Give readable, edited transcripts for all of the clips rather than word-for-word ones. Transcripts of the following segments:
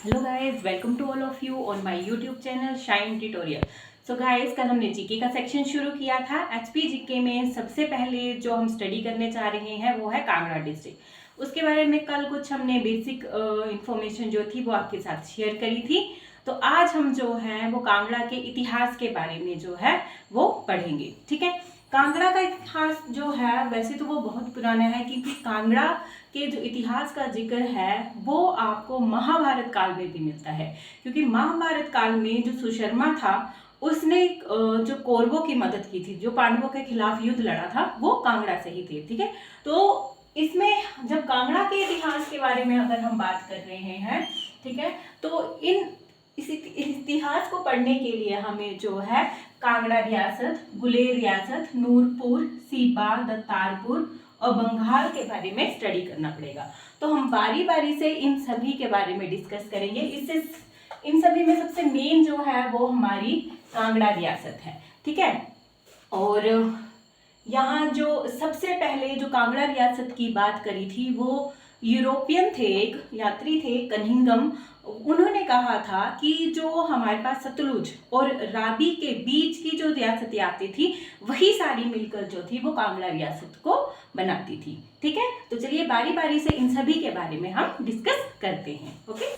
Hello guys, welcome to all of you on my YouTube channel shine tutorial. So guys, कल हमने GK का section शुरू किया था। एचपी जीके में सबसे पहले जो हम स्टडी करने जा रहे हैं वो है कांगड़ा डिस्ट्रिक्ट। उसके बारे में कल कुछ हमने बेसिक इंफॉर्मेशन जो थी वो आपके साथ शेयर करी थी। तो आज हम जो है वो कांगड़ा के इतिहास के बारे में जो है वो पढ़ेंगे। ठीक है, कांगड़ा का इतिहास जो है वैसे तो वो बहुत पुराना है, क्योंकि कांगड़ा के जो इतिहास का जिक्र है वो आपको महाभारत काल में भी मिलता है। क्योंकि महाभारत काल में जो सुशर्मा था उसने जो कौरवों की मदद की थी, जो पांडवों के खिलाफ युद्ध लड़ा था वो कांगड़ा से ही थे। ठीक है, तो इसमें जब कांगड़ा के इतिहास के बारे में अगर हम बात कर रहे हैं, ठीक है, तो इस इतिहास को पढ़ने के लिए हमें जो है कांगड़ा रियासत, गुलेर रियासत, नूरपुर, सीबा, दत्तारपुर और बंगाल के बारे में स्टडी करना पड़ेगा। तो हम बारी बारी से इन सभी के बारे में डिस्कस करेंगे। इससे इन सभी में सबसे मेन जो है वो हमारी कांगड़ा रियासत है। ठीक है, और यहाँ जो सबसे पहले जो कांगड़ा रियासत की बात करी थी वो यूरोपियन थे, एक यात्री थे कनिंघम। उन्होंने कहा था कि जो हमारे पास सतलुज और रावी के बीच की जो रियासतें आती थी वही सारी मिलकर जो थी वो कांगड़ा रियासत को बनाती थी। ठीक है, तो चलिए बारी बारी से इन सभी के बारे में हम डिस्कस करते हैं। ओके,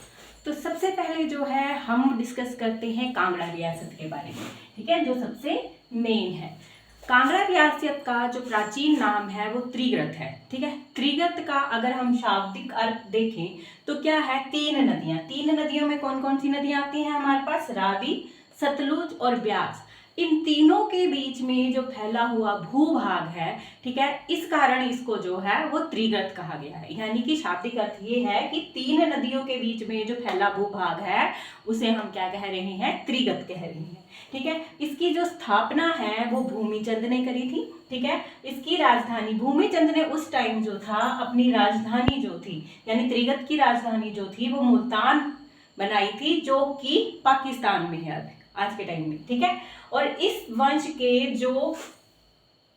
तो सबसे पहले जो है हम डिस्कस करते हैं कांगड़ा रियासत के बारे में। ठीक है, जो सबसे मेन है, कांगड़ा रियासत का जो प्राचीन नाम है वो त्रिगृत है। ठीक है, त्रिगृत का अगर हम शाब्दिक अर्थ देखें तो क्या है, तीन नदियां। तीन नदियों में कौन कौन सी नदियां आती हैं हमारे पास, रावी, सतलुज और ब्यास। इन तीनों के बीच में जो फैला हुआ भूभाग है, ठीक है, इस कारण इसको जो है वो त्रिगृत कहा गया है। यानी कि शाब्दिक अर्थ ये है कि तीन नदियों के बीच में जो फैला भूभाग है उसे हम क्या कह रहे हैं, त्रिगृत कह रहे हैं। ठीक है, इसकी जो स्थापना है वो भूमिचंद ने करी थी। ठीक है, इसकी राजधानी, भूमिचंद ने उस टाइम जो था अपनी राजधानी जो थी, यानी त्रिगत की राजधानी जो थी वो मुल्तान बनाई थी, जो कि पाकिस्तान में है आज के टाइम में। ठीक है, और इस वंश के जो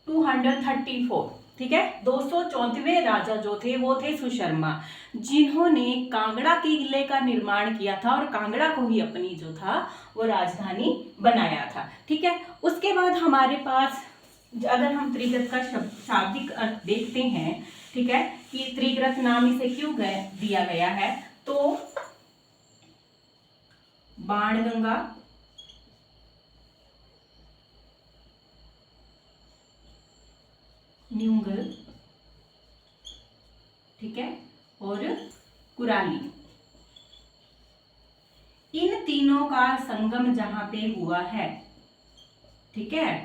234, ठीक है, 234वें राजा जो थे वो थे सुशर्मा, जिन्होंने कांगड़ा किले का निर्माण किया था और कांगड़ा को ही अपनी जो था वो राजधानी बनाया था। ठीक है, उसके बाद हमारे पास अगर हम त्रिगत का शाब्दिक अर्थ देखते हैं, ठीक है, कि त्रिगत नाम इसे क्यों दिया गया है, तो बाणगंगा, न्यूंगल, ठीक है, और कुराली, इन तीनों का संगम जहां पे हुआ है, ठीक है,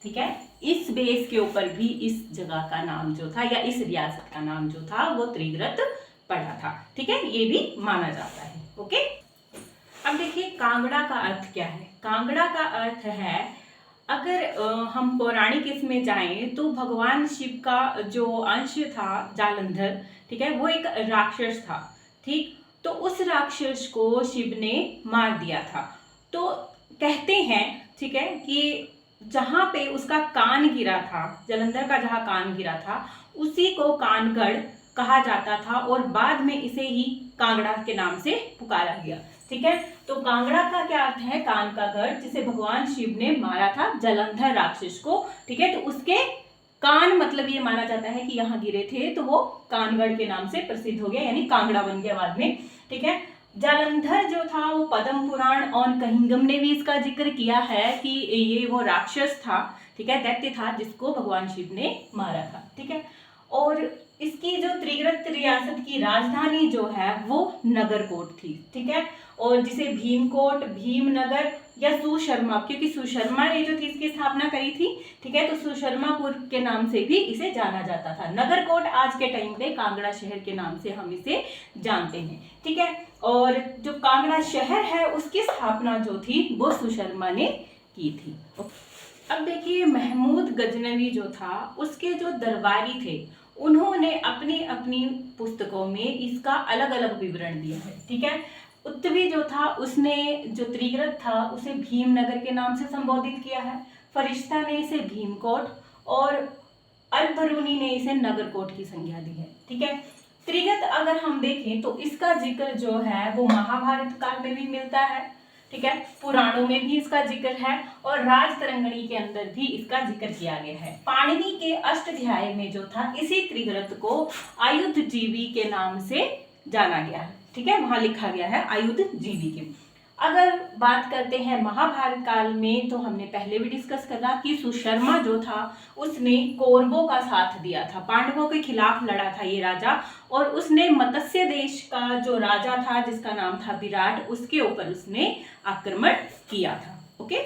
ठीक है, इस बेस के ऊपर भी इस जगह का नाम जो था या इस रियासत का नाम जो था वो त्रिगृत पड़ा था। ठीक है, ये भी माना जाता है। ओके, अब देखिए कांगड़ा का अर्थ क्या है। कांगड़ा का अर्थ है, अगर हम पौराणिक इसमें जाएं तो भगवान शिव का जो अंश था जालंधर, ठीक है, वो एक राक्षस था। ठीक, तो उस राक्षस को शिव ने मार दिया था। तो कहते हैं, ठीक है, कि जहां पे उसका कान गिरा था, जालंधर का जहां कान गिरा था उसी को कानगढ़ कहा जाता था और बाद में इसे ही कांगड़ा के नाम से पुकारा गया। ठीक है, तो कांगड़ा का क्या अर्थ है, कान का गढ़, जिसे भगवान शिव ने मारा था जलंधर राक्षस को। ठीक है, तो उसके कान, मतलब ये माना जाता है कि यहाँ गिरे थे तो वो कानगढ़ के नाम से प्रसिद्ध हो गया, यानी कांगड़ा बन गया बाद में। ठीक है, जालंधर जो था वो पद्म पुराण और कहिंगम ने भी इसका जिक्र किया है कि ये वो राक्षस था, ठीक है, दैत्य था जिसको भगवान शिव ने मारा था। ठीक है, और इसकी जो त्रिगृत रियासत की राजधानी जो है वो नगरकोट थी। ठीक है, और जिसे भीमकोट, भीमनगर या सुशर्मा, क्योंकि सुशर्मा ने जो थी इसकी स्थापना करी थी, ठीक है, तो सुशर्मापुर के नाम से भी इसे जाना जाता था। नगरकोट आज के टाइम पे कांगड़ा शहर के नाम से हम इसे जानते हैं। ठीक है, और जो कांगड़ा शहर है उसकी स्थापना जो थी वो सुशर्मा ने की थी। अब देखिए महमूद गजनवी जो था उसके जो दरबारी थे उन्होंने अपनी अपनी पुस्तकों में इसका अलग अलग विवरण दिया है। ठीक है, उत्तवी जो था उसने जो त्रिगृत था उसे भीमनगर के नाम से संबोधित किया है, फरिश्ता ने इसे भीमकोट और अलबरूनी ने इसे नगरकोट की संज्ञा दी है। ठीक है, त्रिगत अगर हम देखें तो इसका जिक्र जो है वो महाभारत काल में भी मिलता है, ठीक है, पुराणों में भी इसका जिक्र है और राजतरंगिणी के अंदर भी इसका जिक्र किया गया है। पाणिनि के अष्टाध्याय में जो था इसी त्रिगत को आयुध जीवी के नाम से जाना गया है, ठीक है, वहां लिखा गया है आयुध जीवी के। अगर बात करते हैं महाभारत काल में तो हमने पहले भी डिस्कस करा कि सुशर्मा जो था उसने कौरवों का साथ दिया था, पांडवों के खिलाफ लड़ा था ये राजा, और उसने मत्स्य देश का जो राजा था जिसका नाम था विराट, उसके ऊपर उसने आक्रमण किया था। ओके,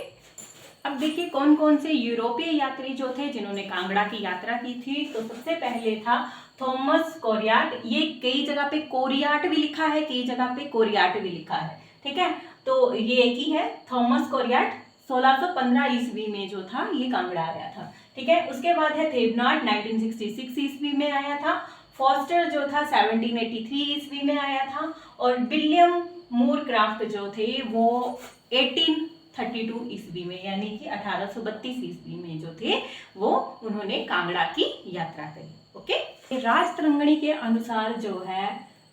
अब देखिए कौन कौन से यूरोपीय यात्री जो थे जिन्होंने कांगड़ा की यात्रा की थी। तो सबसे पहले था थॉमस कोरियाट, ये कई जगह पे कोरियाट भी लिखा है, कई जगह पे कोरियाट भी लिखा है, ठीक है, तो ये एक ही है, थॉमस कोरियाट 1615 ईस्वी में जो था ये कांगड़ा आया था, ठीक है। उसके बाद है थेबनाट 1966 ईस्वी में आया था, फॉस्टर जो था 1783 ईस्वी में आया था, और विलियम मूरक्राफ्ट जो थे वो 1832 ईस्वी में यानी कि 1832 ईस्वी में जो थे वो उन्होंने कांगड़ा की यात्रा करी। ओके, राजतरंगिणी के अनुसार जो है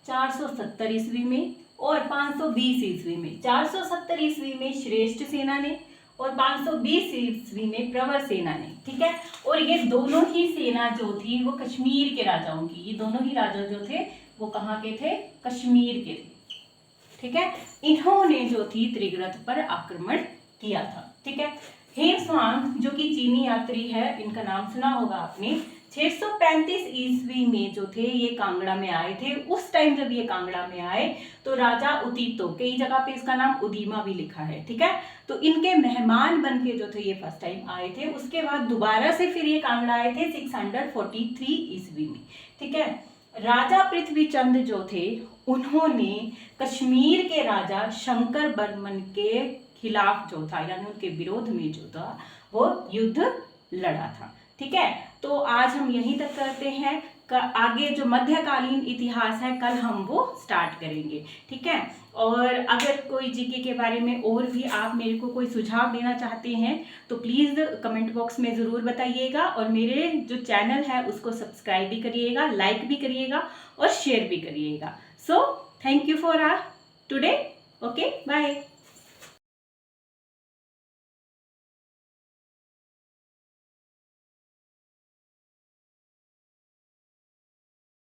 470 ईस्वी में और 520 ईस्वी में, 470 ईस्वी में श्रेष्ठ सेना ने और 520 ईस्वी में प्रवर सेना ने, ठीक है, और ये दोनों ही सेना जो थी वो कश्मीर के राजाओं की, ये दोनों ही राजा जो थे वो कहाँ के थे, कश्मीर के थे, ठीक है। इन्होंने जो थी त्रिगत पर आक्रमण किया था, ठीक है। हेमस्वांग जो कि चीनी यात्री है, इनका नाम सुना होगा आपने, 635 ईस्वी में जो थे ये कांगड़ा में आए थे। उस टाइम जब ये कांगड़ा में आए तो राजा उदितो, कई जगह पे इसका नाम उदीमा भी लिखा है, ठीक है, तो इनके मेहमान बन के जो थे ये फर्स्ट टाइम आए थे। उसके बाद दोबारा से फिर ये कांगड़ा आए थे 643 ईस्वी में, ठीक है। राजा पृथ्वीचंद जो थे उन्होंने कश्मीर के राजा शंकर बर्मन के खिलाफ जो था यानी उनके विरोध में जो था वो युद्ध लड़ा था, ठीक है। तो आज हम यहीं तक करते हैं, आगे जो मध्यकालीन इतिहास है कल हम वो स्टार्ट करेंगे, ठीक है। और अगर कोई जीके के बारे में और भी आप मेरे को कोई सुझाव देना चाहते हैं तो प्लीज़ कमेंट बॉक्स में ज़रूर बताइएगा, और मेरे जो चैनल है उसको सब्सक्राइब भी करिएगा, लाइक भी करिएगा और शेयर भी करिएगा। So thank you for today. Okay, bye.